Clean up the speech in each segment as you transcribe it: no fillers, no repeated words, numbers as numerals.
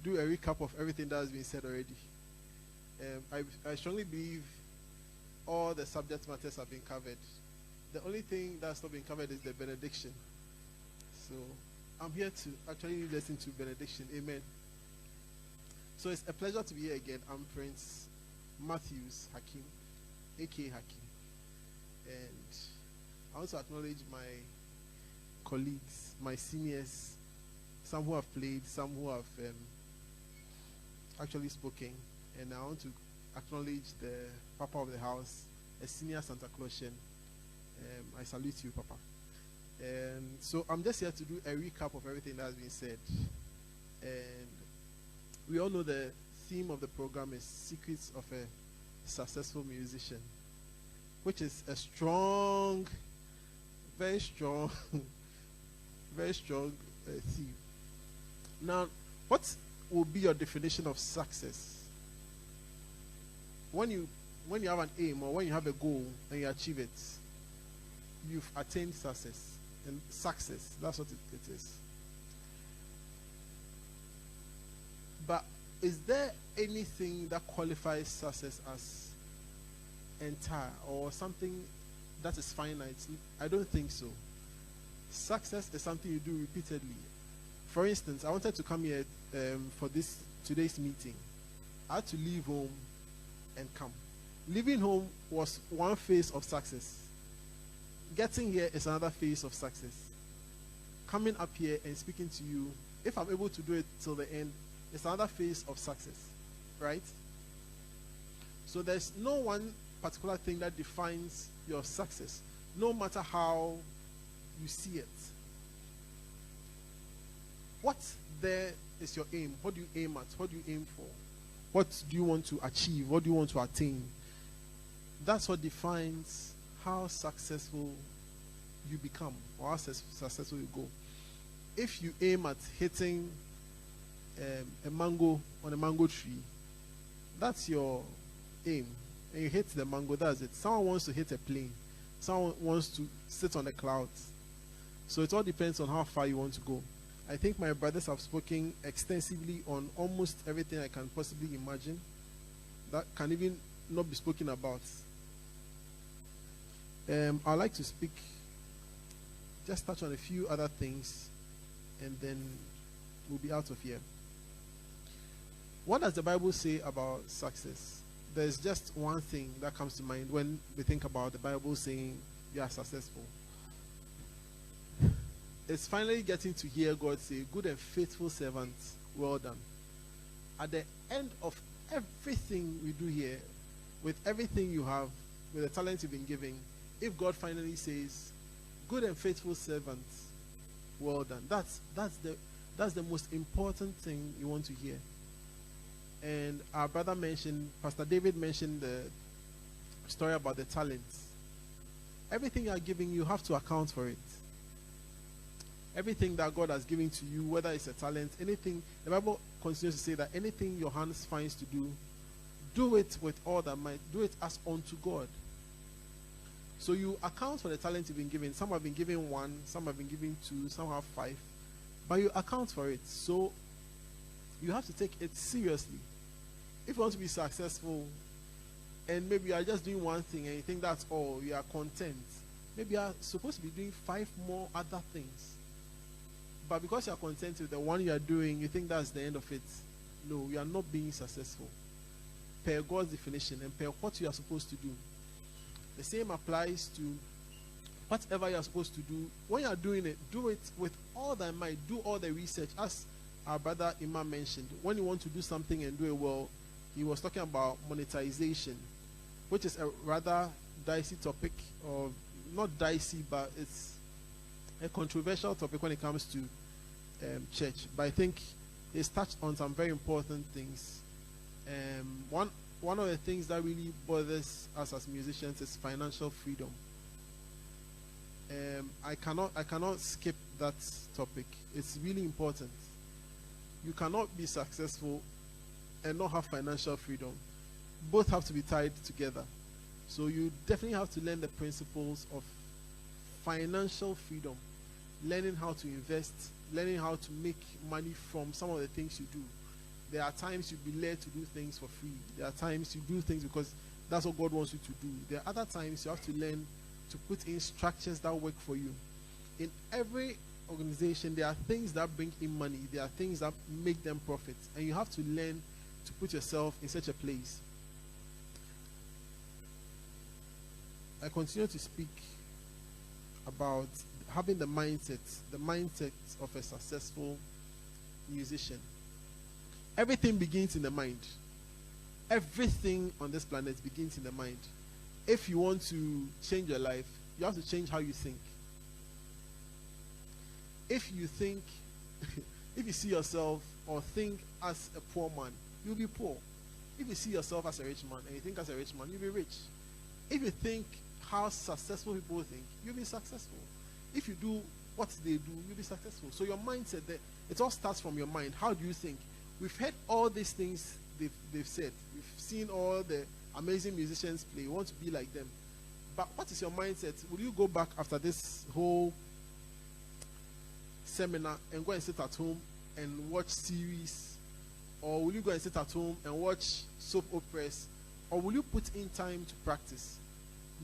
do a recap of everything that has been said already. I strongly believe all the subject matters have been covered. The only thing that's not been covered is the benediction. So I'm here to actually listen to benediction. Amen. So it's a pleasure to be here again. I'm Prince Matthews Hakeem, aka Hakeem. And I want to acknowledge my colleagues, my seniors, some who have played, some who have actually spoken. And I want to acknowledge the Papa of the house, a senior Santa Clausian. I salute you, Papa. And so I'm just here to do a recap of everything that has been said. And we all know the theme of the program is Secrets of a Successful Musician, which is a strong, very strong, very strong theme. Now, what will be your definition of success? When you have an aim or when you have a goal and you achieve it, you've attained success. And success, that's what it is. But is there anything that qualifies success as entire or something that is finite? I don't think so. Success is something you do repeatedly. For instance, I wanted to come here for today's meeting. I had to leave home and come. Leaving home was one phase of success. Getting here is another phase of success. Coming up here and speaking to you, if I'm able to do it till the end, it's another phase of success, right? So there's no one particular thing that defines your success, no matter how you see it. What there is your aim? What do you aim at? What do you aim for? What do you want to achieve? What do you want to attain? That's what defines how successful you become or how successful you go. If you aim at hitting a mango on a mango tree, that's your aim, and you hit the mango, that's it. Someone wants to hit a plane, someone wants to sit on the clouds. So it all depends on how far you want to go. I think my brothers have spoken extensively on almost everything I can possibly imagine that can even not be spoken about. I'd like to just touch on a few other things, and then we'll be out of here. What does the Bible say about success? There's just one thing that comes to mind when we think about the Bible saying you are successful. It's finally getting to hear God say, "Good and faithful servant, well done." At the end of everything we do here, with everything you have, with the talent you've been given, if God finally says, "Good and faithful servant, well done," that's the most important thing you want to hear. And our brother mentioned, Pastor David mentioned the story about the talents. Everything you are giving, you have to account for it. Everything that God has given to you, whether it's a talent, anything, the Bible continues to say that anything your hands finds to do, do it with all that might, do it as unto God. So you account for the talent you've been given. Some have been given 1, some have been given 2, some have 5. But you account for it. So you have to take it seriously. If you want to be successful, and maybe you are just doing one thing and you think that's all, you are content. Maybe you are supposed to be doing 5 more other things. But because you are content with the one you are doing, you think that's the end of it. No, you are not being successful per God's definition and per what you are supposed to do. The same applies to whatever you are supposed to do. When you are doing it, do it with all that might. Do all the research. As our brother Imam mentioned, when you want to do something and do it well, he was talking about monetization, which is a rather dicey topic, or not dicey, but it's a controversial topic when it comes to church. But I think it's touched on some very important things. One of the things that really bothers us as musicians is financial freedom. I cannot skip that topic. It's really important. You cannot be successful and not have financial freedom. Both have to be tied together. So you definitely have to learn the principles of financial freedom, learning how to invest, learning how to make money from some of the things you do. There are times you'll be led to do things for free. There are times you do things because that's what God wants you to do. There are other times you have to learn to put in structures that work for you. In every organization, there are things that bring in money. There are things that make them profit. And you have to learn to put yourself in such a place. I continue to speak about having the mindset of a successful musician. Everything begins in the mind. Everything on this planet begins in the mind. If you want to change your life, you have to change how you think. If you think, if you see yourself or think as a poor man, you'll be poor. If you see yourself as a rich man and you think as a rich man, you'll be rich. If you think how successful people think, you'll be successful. If you do what they do, you'll be successful. So your mindset, it all starts from your mind. How do you think? We've heard all these things they've said. We've seen all the amazing musicians play. We want to be like them. But what is your mindset? Will you go back after this whole seminar and go and sit at home and watch series? Or will you go and sit at home and watch soap operas? Or will you put in time to practice?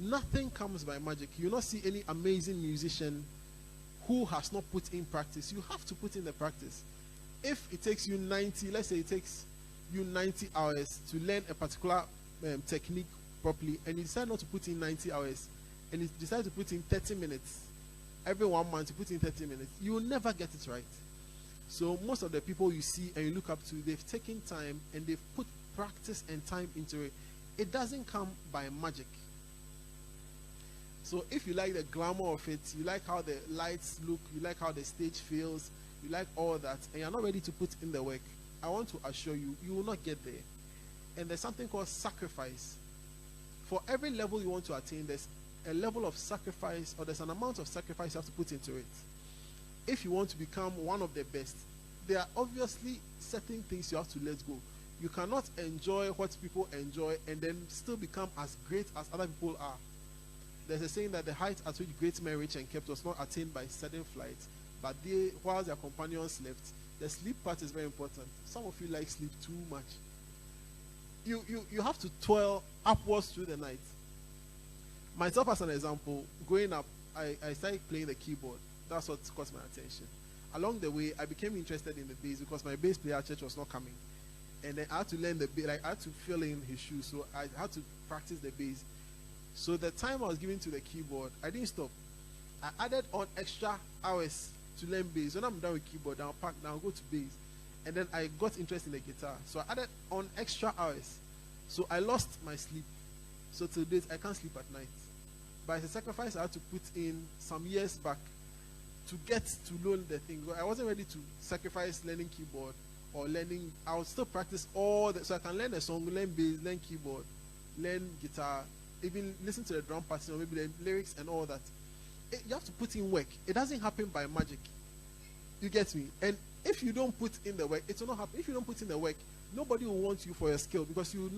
Nothing comes by magic. You will not see any amazing musician who has not put in practice. You have to put in the practice. If it takes you 90, let's say it takes you 90 hours to learn a particular technique properly, and you decide not to put in 90 hours, and you decide to put in 30 minutes, every 1 month you put in 30 minutes, you will never get it right. So most of the people you see and you look up to, they've taken time and they've put practice and time into it. It doesn't come by magic. So if you like the glamour of it, you like how the lights look, you like how the stage feels, you like all that, and you're not ready to put in the work, I want to assure you, you will not get there. And there's something called sacrifice. For every level you want to attain, there's a level of sacrifice, or there's an amount of sacrifice you have to put into it. If you want to become one of the best, there are obviously certain things you have to let go. You cannot enjoy what people enjoy and then still become as great as other people are. There's a saying that the height at which great men reached and kept was not attained by sudden flight, but they, while their companions slept. The sleep part is very important. Some of you like sleep too much. You have to toil upwards through the night. Myself as an example, growing up, I started playing the keyboard. That's what caught my attention. Along the way, I became interested in the bass because my bass player at church was not coming. And then I had to learn the bass, like I had to fill in his shoes, so I had to practice the bass. So the time I was giving to the keyboard, I didn't stop. I added on extra hours to learn bass. When I'm done with keyboard, I'll pack, now I'll go to bass. And then I got interested in the guitar. So I added on extra hours. So I lost my sleep. So till date, I can't sleep at night. But it's a sacrifice I had to put in some years back to get to learn the thing. I wasn't ready to sacrifice learning keyboard or learning. I would still practice all that. So I can learn a song, learn bass, learn keyboard, learn guitar, even listen to the drum pattern or maybe the lyrics and all that. You have to put in work. It doesn't happen by magic. You get me? And if you don't put in the work, it will not happen. If you don't put in the work, nobody will want you for your skill because you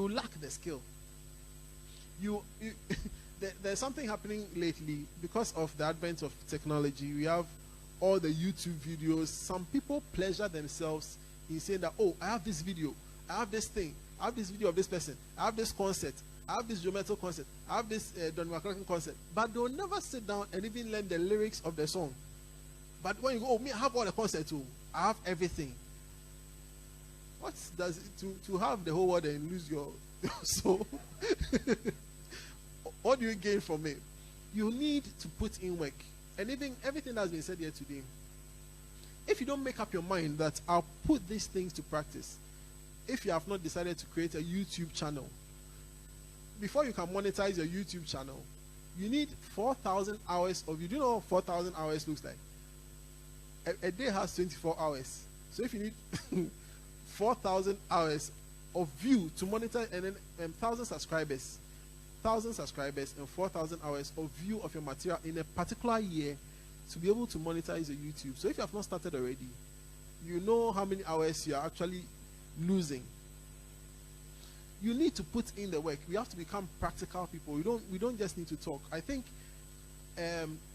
lack the skill. There's something happening lately because of the advent of technology. We have all the YouTube videos. Some people pleasure themselves in saying that, oh, I have this video, I have this thing, I have this video of this person, I have this concert, I have this Jometo concert, I have this Don McCracken concert, but they'll never sit down and even learn the lyrics of the song. But when you go, oh, me, I have all the concerts too, I have everything. What does it to have the whole world and lose your soul? What do you gain from it? You need to put in work. And even everything that's been said here today, if you don't make up your mind that I'll put these things to practice, if you have not decided to create a YouTube channel, before you can monetize your YouTube channel, you need 4,000 hours of you. Do you know what 4,000 hours looks like? A day has 24 hours. So if you need 4,000 hours of view to monetize, and then 1,000 subscribers, and 4,000 hours of view of your material in a particular year to be able to monetize your YouTube. So if you have not started already, you know how many hours you are actually losing. You need to put in the work. We have to become practical people. We don't just need to talk. I think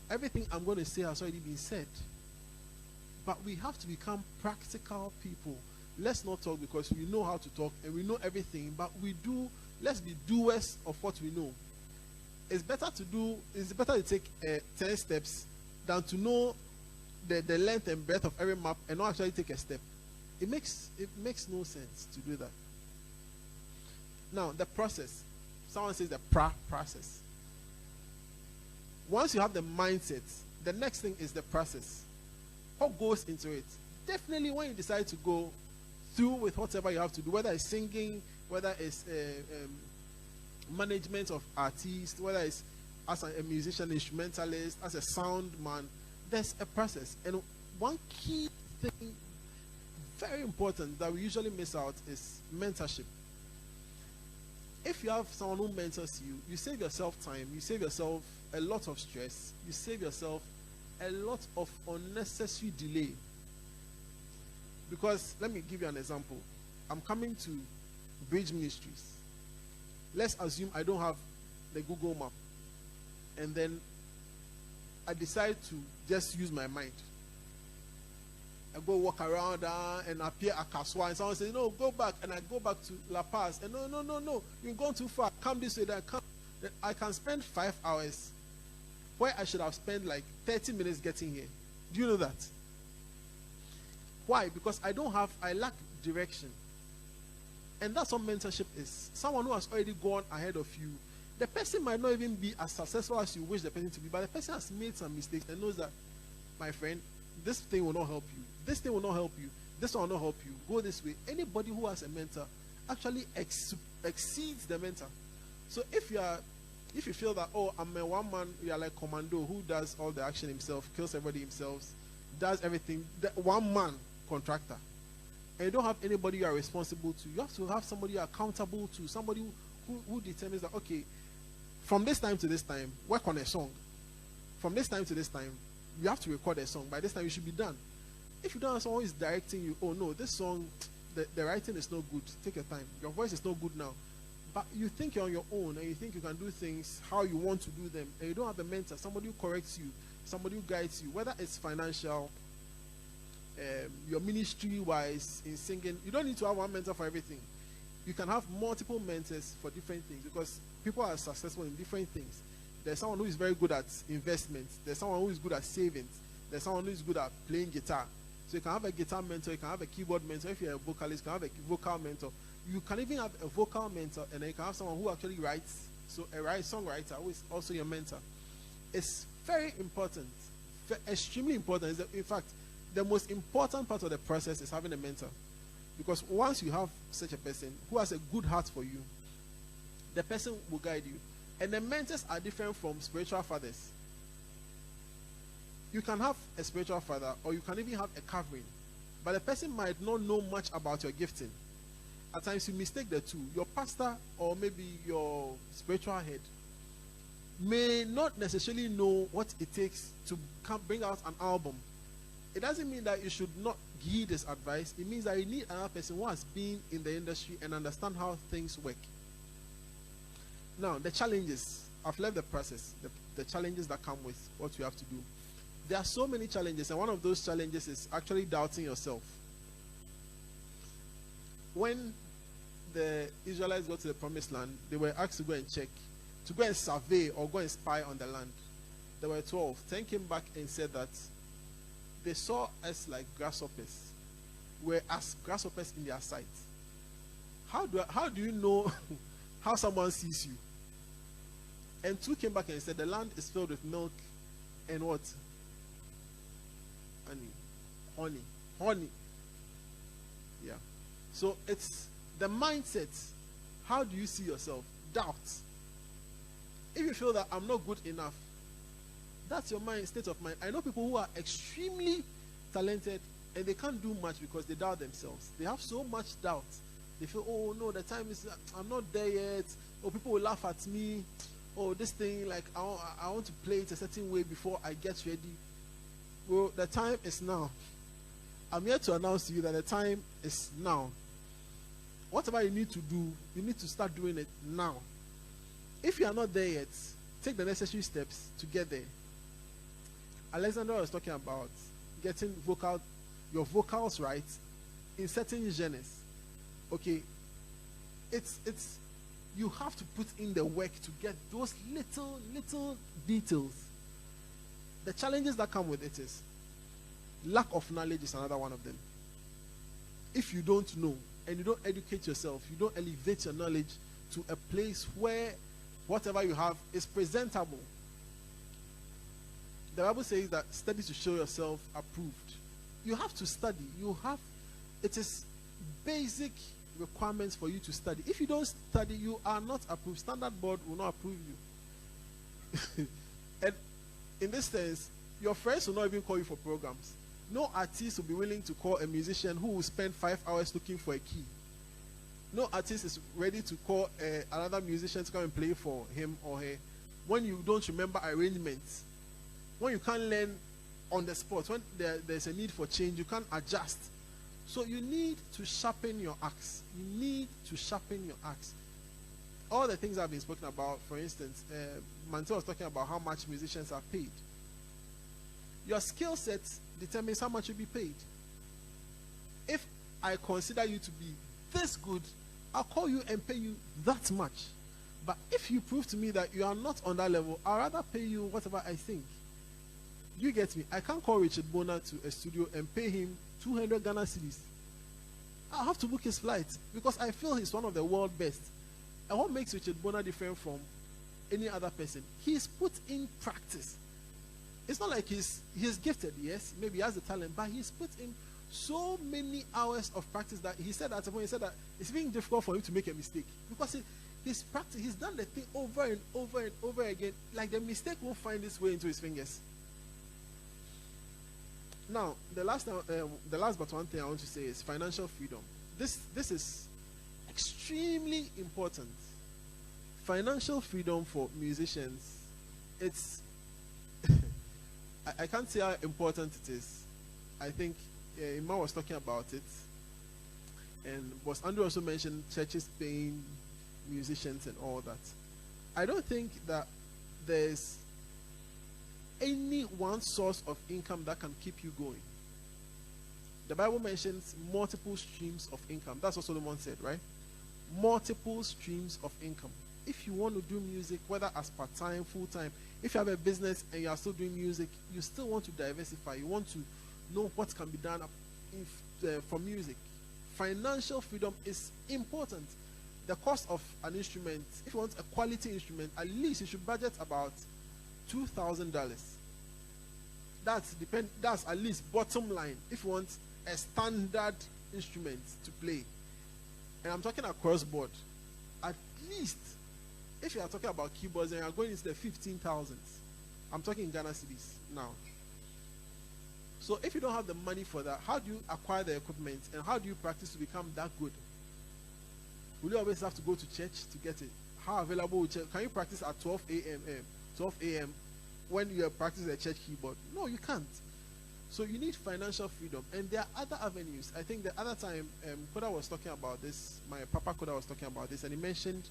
everything I'm going to say has already been said. But we have to become practical people. let's not talk because we know how to talk and we know everything, but let's be doers of what we know. It's better to take 10 steps than to know the length and breadth of every map and not actually take a step. It makes no sense to do that. Now, the process. Someone says the process. Once you have the mindset, the next thing is the process. What goes into it? Definitely when you decide to go through with whatever you have to do, whether it's singing, whether it's management of artists, whether it's as a musician, instrumentalist, as a sound man, there's a process. And one key thing, very important, that we usually miss out is mentorship. If you have someone who mentors you, you save yourself time, you save yourself a lot of stress, you save yourself a lot of unnecessary delay. Because let me give you an example. I'm coming to Bridge Ministries. Let's assume I don't have the Google map, and then I decide to just use my mind. I go walk around and appear at Kaswa, and someone says, no, go back, and I go back to La Paz, and no, you've gone too far, come this way, then I can spend 5 hours where I should have spent like 30 minutes getting here. Do you know that? Why? Because I lack direction. And that's what mentorship is. Someone who has already gone ahead of you. The person might not even be as successful as you wish the person to be, but the person has made some mistakes and knows that, my friend, this thing will not help you. This thing will not help you. This one will not help you. Go this way. Anybody who has a mentor actually exceeds the mentor. So if you feel that, oh, I'm a one man, you are like commando who does all the action himself, kills everybody himself, does everything, the one man contractor, and you don't have anybody you are responsible to, you have to have somebody you are accountable to, somebody who determines that, okay, from this time to this time, work on a song. From this time to this time, you have to record a song. By this time, you should be done. If you don't have someone who is directing you, oh no, this song, the writing is no good, take your time. Your voice is no good now. But you think you're on your own and you think you can do things how you want to do them, and you don't have a mentor, somebody who corrects you, somebody who guides you, whether it's financial, your ministry-wise, in singing. You don't need to have one mentor for everything. You can have multiple mentors for different things because people are successful in different things. There's someone who is very good at investments. There's someone who is good at savings. There's someone who is good at playing guitar. So you can have a guitar mentor, you can have a keyboard mentor. If you're a vocalist, you can have a vocal mentor. You can even have a vocal mentor, and then you can have someone who actually writes. So a songwriter who is also your mentor. It's very important, extremely important. In fact, the most important part of the process is having a mentor. Because once you have such a person who has a good heart for you, the person will guide you. And the mentors are different from spiritual fathers. You can have a spiritual father, or you can even have a covering. But the person might not know much about your gifting. At times you mistake the two. Your pastor or maybe your spiritual head may not necessarily know what it takes to bring out an album. It doesn't mean that you should not heed this advice. It means that you need another person who has been in the industry and understand how things work. Now, the challenges. I've left the process. The challenges that come with what you have to do. There are so many challenges, and one of those challenges is actually doubting yourself. When the Israelites got to the promised land, they were asked to go and check, to go and survey or go and spy on the land. There were 12. 10 came back and said that they saw us like grasshoppers. We're as grasshoppers in their sight. How do you know how someone sees you? And 2 came back and said the land is filled with milk and what? Honey. Yeah. So it's the mindset. How do you see yourself? Doubt. If you feel that I'm not good enough, that's your state of mind. I know people who are extremely talented and they can't do much because they doubt themselves. They have so much doubt. They feel, oh no, the time is, I'm not there yet. Or people will laugh at me. Oh, this thing, like I want to play it a certain way before I get ready. Well, the time is now. I'm here to announce to you that the time is now. Whatever you need to do, you need to start doing it now. If you are not there yet, take the necessary steps to get there. Alexander was talking about getting your vocals right in certain genres, okay, it's you have to put in the work to get those little details. The challenges that come with it is lack of knowledge is another one of them. If you don't know and you don't educate yourself, you don't elevate your knowledge to a place where whatever you have is presentable. The Bible says that study to show yourself approved. You have to study. It is basic requirements for you to study. If you don't study, you are not approved. Standard Board will not approve you. And in this sense, your friends will not even call you for programs. No artist will be willing to call a musician who will spend 5 hours looking for a key. No artist is ready to call another musician to come and play for him or her when you don't remember arrangements, when you can't learn on the spot, when there's a need for change, you can't adjust. So you need to sharpen your axe. You need to sharpen your axe. All the things I've been spoken about, for instance, Mantel was talking about how much musicians are paid. Your skill set determines how much you'll be paid. If I consider you to be this good, I'll call you and pay you that much. But if you prove to me that you are not on that level, I'll rather pay you whatever I think. You get me? I can't call Richard Bona to a studio and pay him 200 Ghana cedis. I'll have to book his flight because I feel he's one of the world best. And what makes Richard Bona different from any other person? He's put in practice. It's not like he's gifted, yes, maybe he has the talent, but he's put in so many hours of practice that he said at a point, he said that it's being difficult for him to make a mistake because he's done the thing over and over and over again. Like the mistake won't find its way into his fingers. Now, the last but one thing I want to say is financial freedom. This is extremely important. Financial freedom for musicians, it's I can't say how important it is. I think Ima was talking about it, and Boss Andrew also mentioned churches paying musicians and all that. I don't think that there's any one source of income that can keep you going. The Bible mentions multiple streams of income. That's what Solomon said, right? Multiple streams of income. If you want to do music, whether as part-time, full-time, if you have a business and you are still doing music, you still want to diversify. You want to know what can be done for music. Financial freedom is important. The cost of an instrument, if you want a quality instrument, at least you should budget about $2,000. That's at least bottom line if you want a standard instrument to play. And I'm talking across board. At least if you are talking about keyboards and you are going into the 15,000s, I'm talking in Ghana cedis now. So if you don't have the money for that, how do you acquire the equipment and how do you practice to become that good? Will you always have to go to church to get it? How available is church? Can you practice at 12 a.m. when you are practicing a church keyboard? No, you can't. So you need financial freedom. And there are other avenues. I think the other time, Koda was talking about this, my Papa Koda was talking about this, and he mentioned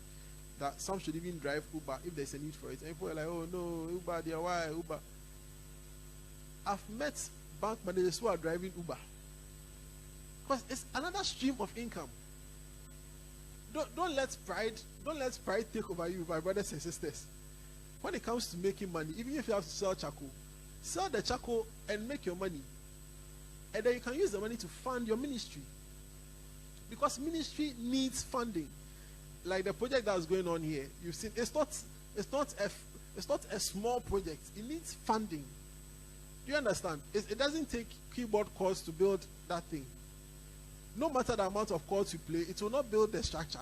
that some should even drive Uber if there's a need for it. And people are like, oh no, Uber, dear, why Uber? I've met bank managers who are driving Uber. Because it's another stream of income. Don't let pride take over you, my brothers and sisters. When it comes to making money, even if you have to sell charcoal, sell the charcoal and make your money. And then you can use the money to fund your ministry. Because ministry needs funding. Like the project that's going on here, you've seen it's not a small project. It needs funding. Do you understand? It doesn't take keyboard chords to build that thing. No matter the amount of chords you play, it will not build the structure.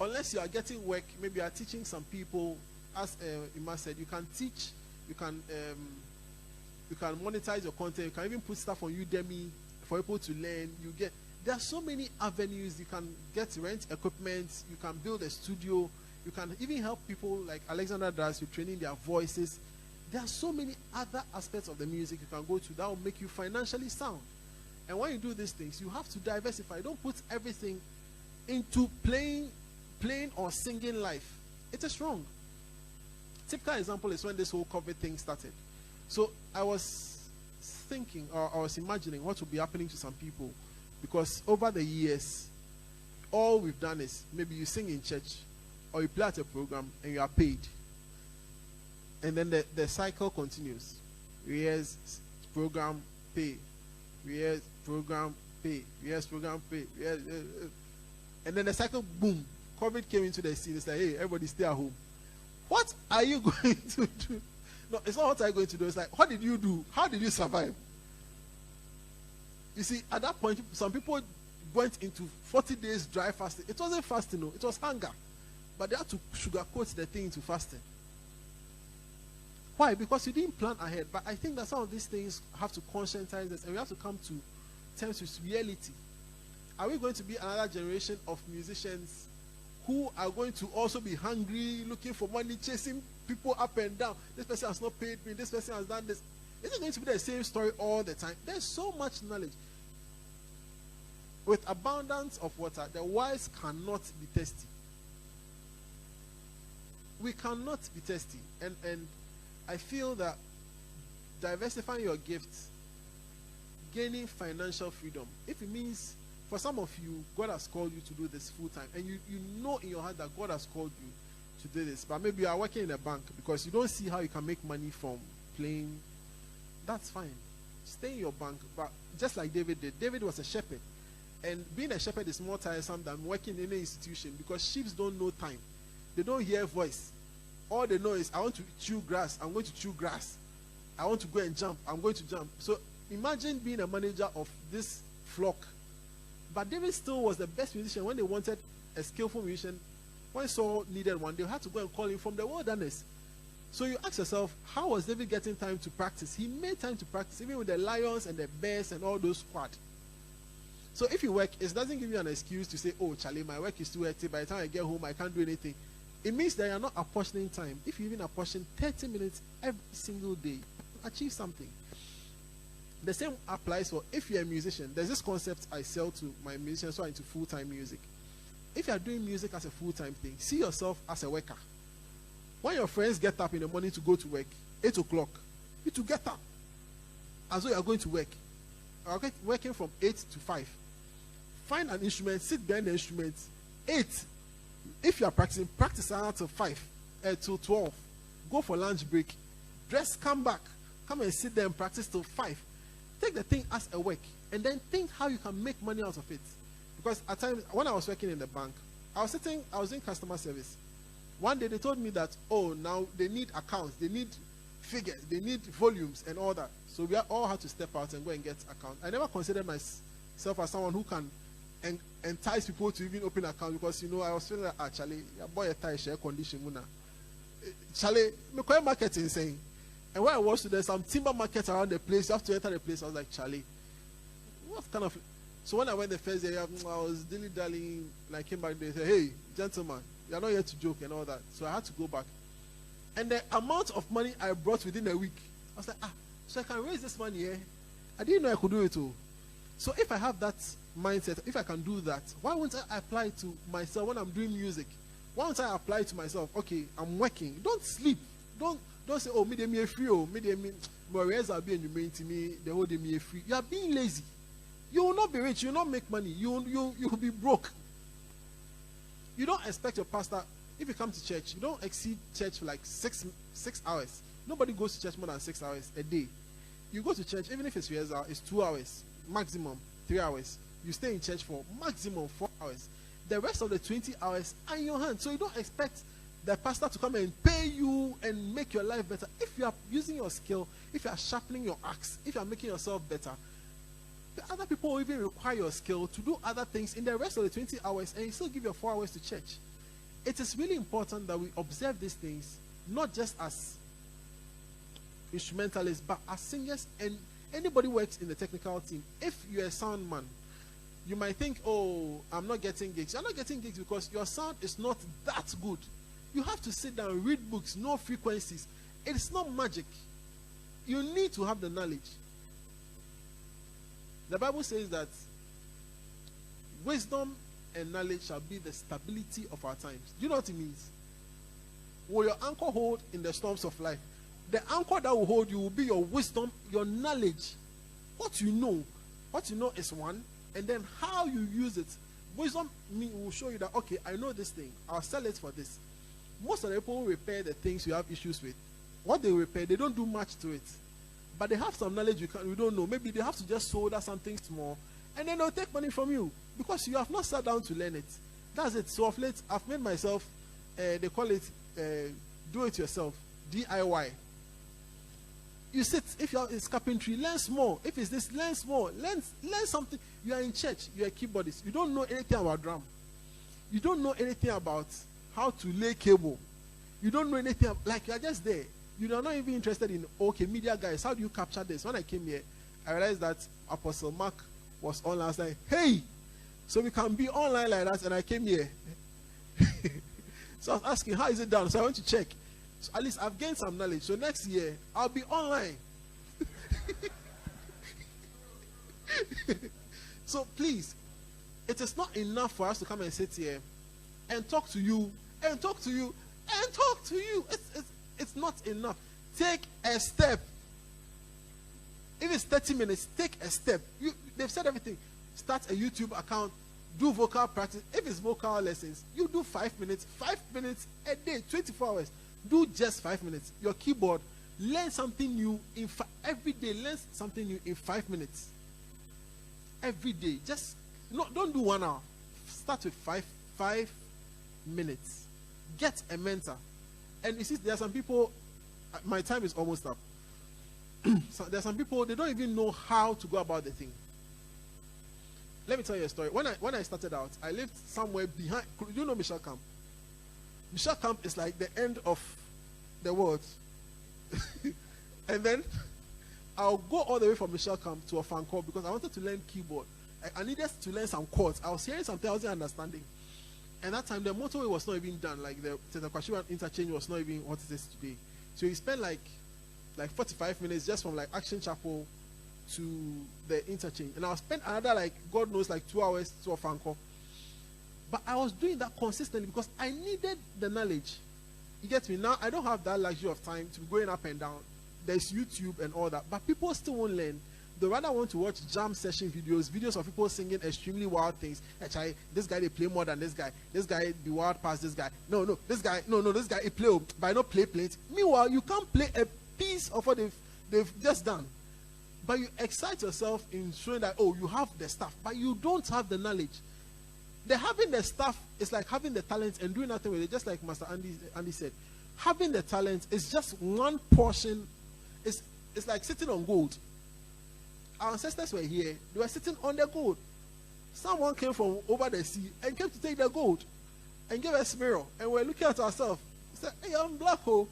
Unless you are getting work, maybe you are teaching some people. As Ima said, you can teach, you can monetize your content, you can even put stuff on Udemy for people to learn. There are so many avenues. You can rent equipment, you can build a studio, you can even help people like Alexander does with training their voices. There are so many other aspects of the music you can go to that will make you financially sound. And when you do these things, you have to diversify. Don't put everything into playing or singing life. It is wrong. Typical example is when this whole COVID thing started. So I was thinking, or I was imagining what would be happening to some people, because over the years, all we've done is maybe you sing in church or you play at a program and you are paid. And then the cycle continues. Rehearse, program, pay. Rehearse, program, pay. Rehearse, program, pay. Rehearse, and then the cycle, boom. COVID came into the scene. It's like, hey, everybody stay at home. What are you going to do? No, it's not what are you going to do. It's like, what did you do? How did you survive? You see, at that point, some people went into 40 days dry fasting. It wasn't fasting, no. It was hunger. But they had to sugarcoat the thing into fasting. Why? Because you didn't plan ahead. But I think that some of these things have to conscientize us, and we have to come to terms with reality. Are we going to be another generation of musicians who are going to also be hungry, looking for money, chasing people up and down? This person has not paid me. This person has done this. Is it going to be the same story all the time? There's so much knowledge. With abundance of water, the wise cannot be thirsty. We cannot be thirsty. And I feel that diversifying your gifts, gaining financial freedom, if it means, for some of you, God has called you to do this full time, and you know in your heart that God has called you to do this, but maybe you are working in a bank because you don't see how you can make money from playing, that's fine. Stay in your bank. But just like David did, David was a shepherd, and being a shepherd is more tiresome than working in an institution, because sheep don't know time. They don't hear voice. All they know is, I want to chew grass, I'm going to chew grass. I want to go and jump, I'm going to jump. So imagine being a manager of this flock. But David still was the best musician. When they wanted a skillful musician, when Saul needed one, they had to go and call him from the wilderness. So you ask yourself, how was David getting time to practice? He made time to practice, even with the lions and the bears and all those squad. So if you work, it doesn't give you an excuse to say, oh, Charlie, my work is too hectic. By the time I get home, I can't do anything. It means that you are not apportioning time. If you even apportion 30 minutes every single day, achieve something. The same applies for if you're a musician. There's this concept I sell to my musicians who are into full-time music. If you are doing music as a full-time thing, see yourself as a worker. When your friends get up in the morning to go to work, 8 o'clock, you to get up as though you are going to work. Okay, working from 8 to 5. Find an instrument, sit behind the instrument. 8. If you are practicing, practice until 5, till 12. Go for lunch break. Dress, come back. Come and sit there and practice till 5. Take the thing as a work, and then think how you can make money out of it. Because at times, when I was working in the bank, I was doing customer service. One day they told me that, oh, now they need accounts, they need figures, they need volumes and all that. So we all had to step out and go and get accounts. I never considered myself as someone who can entice people to even open accounts, because, I was feeling like, Charlie, your boy a tie share condition. Charlie, me quite marketing saying. And when I was there's some timber market around the place, you have to enter the place. I was like, Charlie, what kind of... So when I went the first day, I was dilly-dallying, and I came back, they said, hey, gentlemen, you're not here to joke and all that. So I had to go back. And the amount of money I brought within a week, I was like, so I can raise this money here. I didn't know I could do it all. So if I have that mindset, if I can do that, why won't I apply to myself when I'm doing music? Why won't I apply to myself? Okay, I'm working. Don't sleep. Don't say, oh, me a free, oh, me whereas I'll be in me, the whole day me a free. You are being lazy. You will not be rich. You will not make money. You will be broke. You don't expect your pastor, if you come to church, you don't exceed church for like 6 hours. Nobody goes to church more than 6 hours a day. You go to church, even if it's rehearsal, it's 2 hours, maximum 3 hours. You stay in church for maximum 4 hours. The rest of the 20 hours are in your hands. So you don't expect the pastor to come and pay you and make your life better. If you are using your skill, if you are sharpening your axe, if you are making yourself better, the other people will even require your skill to do other things in the rest of the 20 hours, and you still give your 4 hours to church. It is really important that we observe these things, not just as instrumentalists, but as singers, and anybody who works in the technical team. If you're a sound man, you might think, oh, I'm not getting gigs. You're not getting gigs because your sound is not that good. You have to sit down, read books, know frequencies. It's not magic. You need to have the knowledge. The Bible says that wisdom and knowledge shall be the stability of our times. Do you know what it means? Will your anchor hold in the storms of life? The anchor that will hold you will be your wisdom, your knowledge. What you know. What you know is one, and then how you use it. Wisdom will show you that, okay, I know this thing. I'll sell it for this. Most of the people who repair the things you have issues with, what they repair, they don't do much to it. But they have some knowledge you don't know. Maybe they have to just solder something small, and then they'll take money from you because you have not sat down to learn it. That's it. So of late, I've made myself, they call it do it yourself, DIY. You sit, if it's carpentry, learn small. If it's this, learn small. Learn something. You are in church, you are a keyboardist. You don't know anything about drum. You don't know anything about how to lay cable. You don't know anything, like you are just there. You are not even interested in, okay, media guys, how do you capture this? When I came here, I realized that Apostle Mark was online. I was like, hey, so we can be online like that, and I came here. So I was asking, how is it done? So I went to check. So at least I've gained some knowledge. So next year, I'll be online. So please, it is not enough for us to come and sit here and talk to you, and talk to you, and talk to you. It's not enough. Take a step. If it's 30 minutes, take a step. They've said everything. Start a YouTube account. Do vocal practice. If it's vocal lessons, you do 5 minutes. 5 minutes a day, 24 hours. Do just 5 minutes. Your keyboard, learn something new every day. Learn something new in 5 minutes. Every day. Just don't do 1 hour. Start with 5 minutes. Get a mentor. And you see, there are some people, my time is almost up. So there are some people, they don't even know how to go about the thing. Let me tell you a story. When I started out, I lived somewhere behind. You know Michelle Camp? Michelle Camp is like the end of the world. And then I'll go all the way from Michelle Camp to a fan call because I wanted to learn keyboard. I needed to learn some chords. I was hearing something I wasn't understanding. And that time the motorway was not even done. Like the Kwashiwa interchange was not even what it is today. So we spent like 45 minutes just from like Action Chapel to the interchange. And I'll spend another, like, God knows, like 2 hours to a fan call. But I was doing that consistently because I needed the knowledge. You get me? Now I don't have that luxury of time to be going up and down. There's YouTube and all that. But people still won't learn. They rather want to watch jam session videos of people singing extremely wild things. Actually, this guy, they play more than this guy. This guy, be wild past this guy. This guy, he play, but I don't play it. Meanwhile, you can't play a piece of what they've just done. But you excite yourself in showing that, oh, you have the stuff, but you don't have the knowledge. The having the stuff is like having the talent and doing nothing with it, just like Master Andy said. Having the talent is just one portion. It's like sitting on gold. Our ancestors were here. They were sitting on the gold. Someone came from over the sea and came to take the gold and gave us mirror. And we're looking at ourselves. Said, hey, I'm black hole.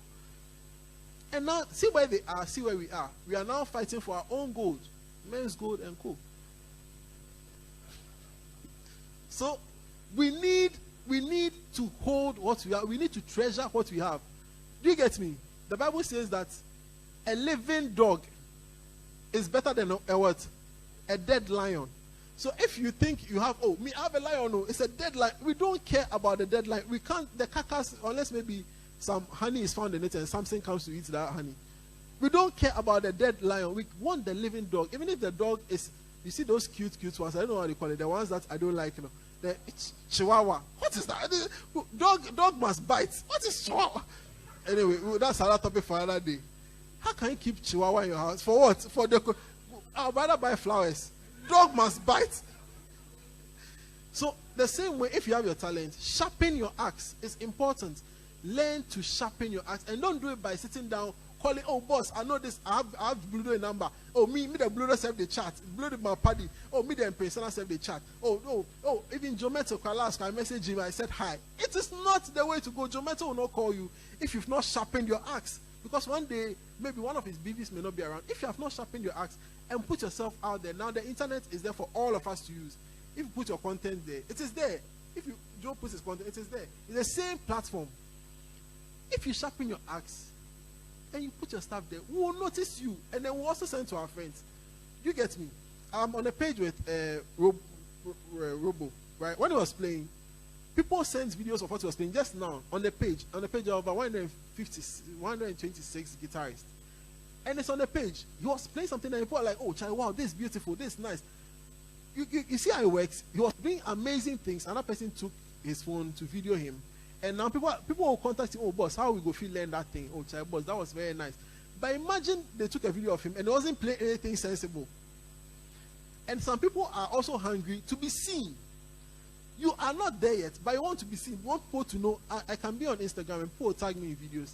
And now, see where they are, see where we are. We are now fighting for our own gold. Men's gold and co. So, we need to hold what we have. We need to treasure what we have. Do you get me? The Bible says that a living dog is better than a what? A dead lion. So if you think you have, I have a lion, no, it's a dead lion. We don't care about the dead lion. We can't, the carcass, unless maybe some honey is found in it and something comes to eat that honey. We don't care about the dead lion. We want the living dog. Even if the dog is, you see those cute ones, I don't know how they call it, the ones that I don't like, the chihuahua. What is that? Dog must bite. What is chihuahua? Anyway, that's another topic for another day. How can you keep chihuahua in your house? For what? For the, I'd rather buy flowers. Dog must bite. So the same way, if you have your talent, sharpen your axe. It's important. Learn to sharpen your axe, and don't do it by sitting down calling, oh boss, I know this, I have Bludo a number. Oh, me the Bludo save the chat. Bludo my party. Oh, me the person save the chat. Oh, even Jometo last I messaged him, I said hi. It is not the way to go. Jometo will not call you if you've not sharpened your axe. Because one day, maybe one of his BBs may not be around. If you have not sharpened your axe and put yourself out there, now the internet is there for all of us to use. If you put your content there, it is there. If Joe puts his content, it is there. It's the same platform. If you sharpen your axe and you put your stuff there, we will notice you, and then we'll also send to our friends. You get me? I'm on a page with Robo, right? When he was playing, People send videos of what he was playing just now on the page of 126 guitarists. And it's on the page. He was playing something and people are like, oh, child, wow, this is beautiful, this is nice. You see how it works? He was doing amazing things. Another person took his phone to video him. And now people will contact him, oh, boss, how we go feel learn that thing? Oh, child, boss, that was very nice. But imagine they took a video of him and he wasn't playing anything sensible. And some people are also hungry to be seen. You are not there yet, but you want to be seen. You want people to know. I can be on Instagram and people will tag me in videos.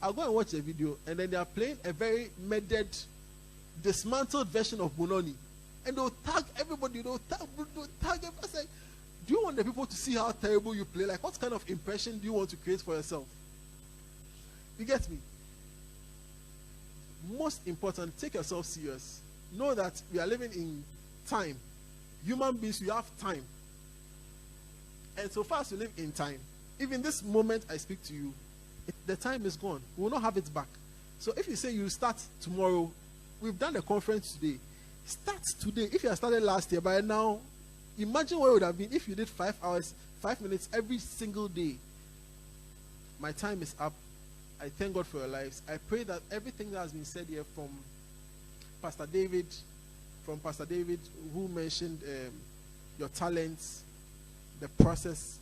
I'll go and watch the video, and then they are playing a very medded, dismantled version of Bononi. And they'll tag everybody. They'll tag everybody. I say, do you want the people to see how terrible you play? Like, what kind of impression do you want to create for yourself? You get me? Most important, take yourself serious. Know that we are living in time. Human beings, we have time. And so far as we live in time, even this moment I speak to you, the time is gone. We will not have it back. So if you say you start tomorrow, we've done the conference today. Start today. If you had started last year, by now, imagine what it would have been if you did 5 hours, 5 minutes every single day. My time is up. I thank God for your lives. I pray that everything that has been said here from Pastor David, who mentioned your talents, the process,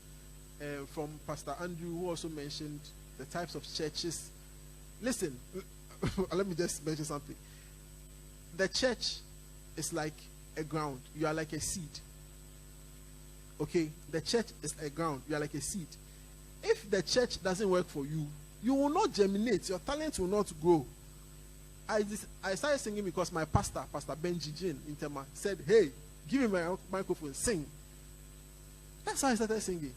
from Pastor Andrew, who also mentioned the types of churches. Listen, let me just mention something. The church is like a ground. You are like a seed. Okay? The church is a ground. You are like a seed. If the church doesn't work for you, you will not germinate. Your talent will not grow. I started singing because my pastor, Pastor Benji Jane in Tema, said, hey, give me my microphone, sing. That's how I started singing.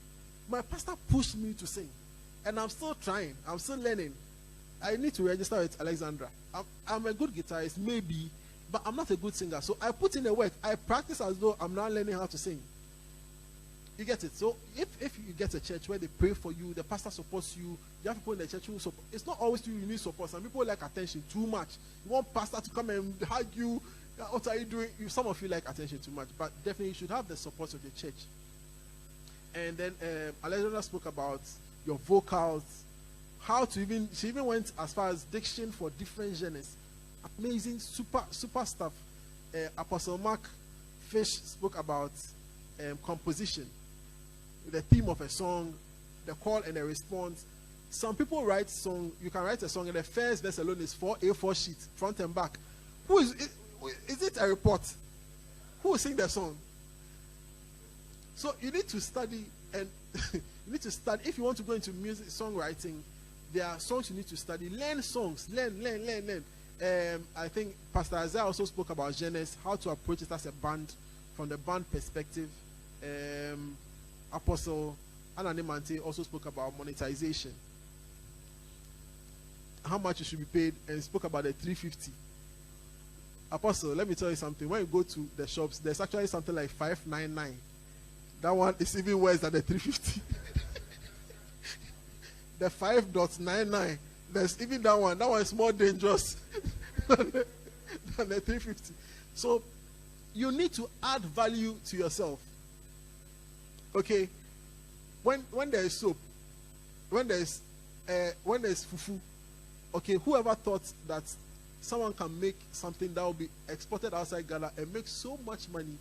My pastor pushed me to sing. And I'm still trying. I'm still learning. I need to register with Alexandra. I'm a good guitarist, maybe, but I'm not a good singer. So I put in the work. I practice as though I'm now learning how to sing. You get it? So if you get a church where they pray for you, the pastor supports you, you have people in the church who support. It's not always you need support. Some people like attention too much. You want pastor to come and hug you. What are you doing? Some of you like attention too much, but definitely you should have the support of the church. And then Alexandra spoke about your vocals, she even went as far as diction for different genres. Amazing, super stuff. Apostle Mark Fish spoke about composition, the theme of a song, the call and the response. Some people write song. You can write a song and the first verse alone is 4 A4 sheets, front and back. Is it a report? Who will sing the song? So you need to study, and you need to study. If you want to go into music songwriting, there are songs you need to study. Learn songs. Learn. I think Pastor Isaiah also spoke about genres, how to approach it as a band, from the band perspective. Apostle Ananimante also spoke about monetization, how much you should be paid, and spoke about the 350. Apostle, let me tell you something. When you go to the shops, there's actually something like 599. That one is even worse than the 350. The 5.99. There's even that one. That one is more dangerous than the 350. So you need to add value to yourself. Okay? When there is soap, when there is fufu, okay, whoever thought that someone can make something that will be exported outside Ghana and make so much money